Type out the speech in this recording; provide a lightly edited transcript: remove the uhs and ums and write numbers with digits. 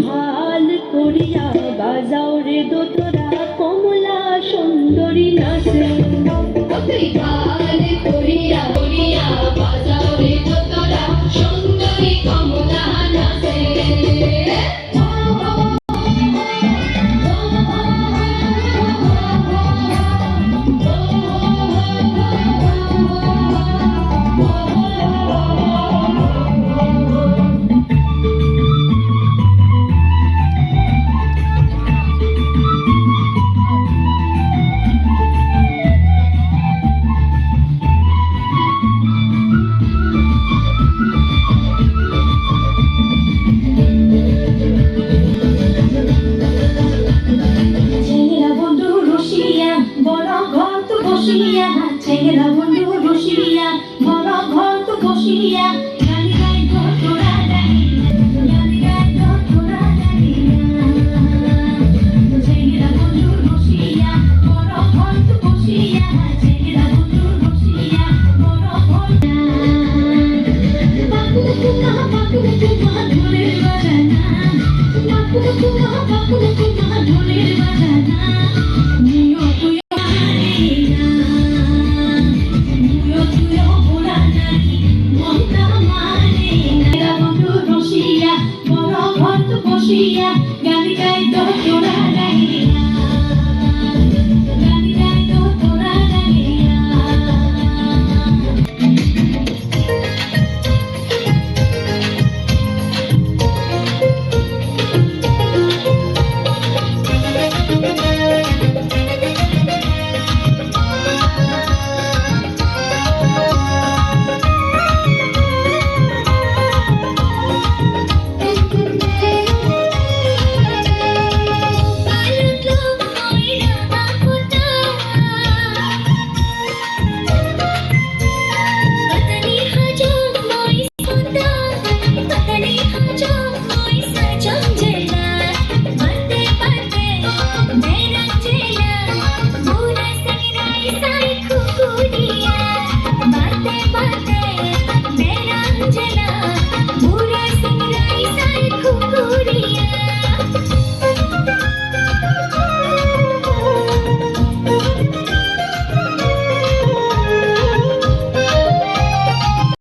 হাল করিয়া বাজাও রে দোতরা কমলা সুন্দরী নাচে। হাল করিয়া করিয়া বাজাও রে দোতরা সুন্দরী কমলা নাচে। চেংরা বন্ধু রসিয়া বড় ঘর তো বসিয়া গালি গাই তোরা জানিয়া গালি গাই তোরা জানিয়া। চেংরা বন্ধু রসিয়া বড় ঘর তো বসিয়া চেংরা বন্ধু রসিয়া বড় ঘর। বাপু কুমা ঢোলের বাজানা বাপু কুমা ঢোলের